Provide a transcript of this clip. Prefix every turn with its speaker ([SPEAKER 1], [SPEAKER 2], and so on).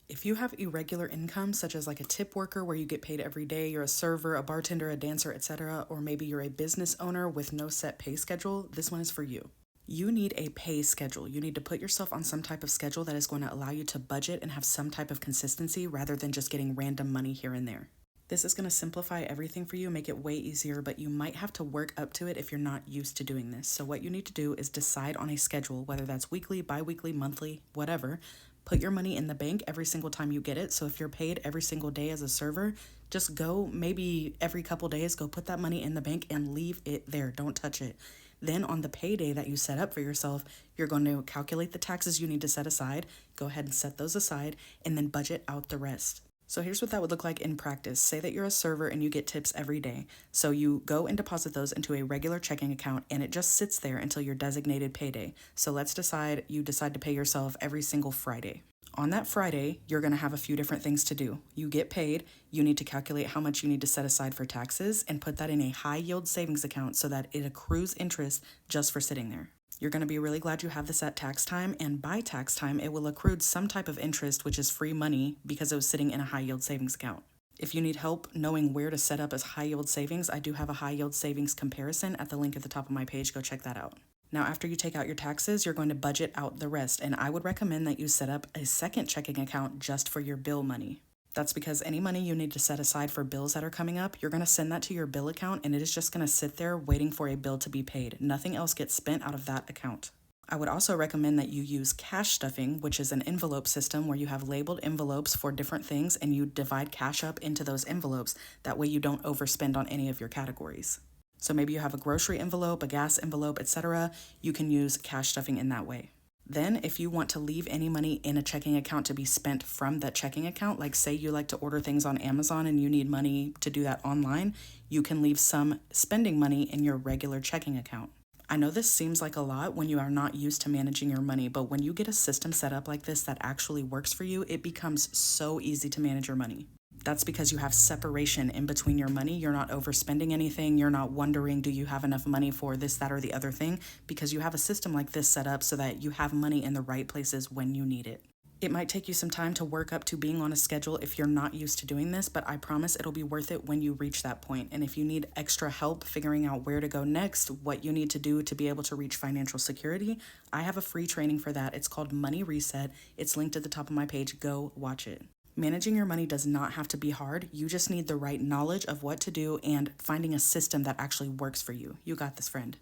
[SPEAKER 1] If you have irregular income, such as like a tip worker where you get paid every day, you're a server, a bartender, a dancer, etc., or maybe you're a business owner with no set pay schedule, this one is for you. You need a pay schedule. You need to put yourself on some type of schedule that is going to allow you to budget and have some type of consistency rather than just getting random money here and there. This is going to simplify everything for you, make it way easier, but you might have to work up to it if you're not used to doing this. So, what you need to do is decide on a schedule, whether that's weekly, bi weekly, monthly, whatever. Put your money in the bank every single time you get it. So, if you're paid every single day as a server, just go maybe every couple days, go put that money in the bank and leave it there. Don't touch it. Then, on the payday that you set up for yourself, you're going to calculate the taxes you need to set aside, go ahead and set those aside, and then budget out the rest. So here's what that would look like in practice. Say that you're a server and you get tips every day. So you go and deposit those into a regular checking account and it just sits there until your designated payday. So let's decide you decide to pay yourself every single Friday. On that Friday, you're going to have a few different things to do. You get paid, you need to calculate how much you need to set aside for taxes and put that in a high yield savings account so that it accrues interest just for sitting there. You're going to be really glad you have this at tax time, and by tax time, it will accrue some type of interest, which is free money because it was sitting in a high yield savings account. If you need help knowing where to set up as high yield savings, I do have a high yield savings comparison at the link at the top of my page. Go check that out. Now, after you take out your taxes, you're going to budget out the rest, and I would recommend that you set up a second checking account just for your bill money. That's because any money you need to set aside for bills that are coming up, you're going to send that to your bill account and it is just going to sit there waiting for a bill to be paid. Nothing else gets spent out of that account. I would also recommend that you use cash stuffing, which is an envelope system where you have labeled envelopes for different things and you divide cash up into those envelopes. That way you don't overspend on any of your categories. So maybe you have a grocery envelope, a gas envelope, etc. You can use cash stuffing in that way. Then, if you want to leave any money in a checking account to be spent from that checking account, like say you like to order things on Amazon and you need money to do that online, you can leave some spending money in your regular checking account. I know this seems like a lot when you are not used to managing your money, but when you get a system set up like this that actually works for you, it becomes so easy to manage your money. That's because you have separation in between your money. You're not overspending anything. You're not wondering, do you have enough money for this, that, or the other thing? Because you have a system like this set up so that you have money in the right places when you need it. It might take you some time to work up to being on a schedule if you're not used to doing this, but I promise it'll be worth it when you reach that point. And if you need extra help figuring out where to go next, what you need to do to be able to reach financial security, I have a free training for that. It's called Money Reset. It's linked at the top of my page. Go watch it. Managing your money does not have to be hard. You just need the right knowledge of what to do and finding a system that actually works for you. You got this, friend.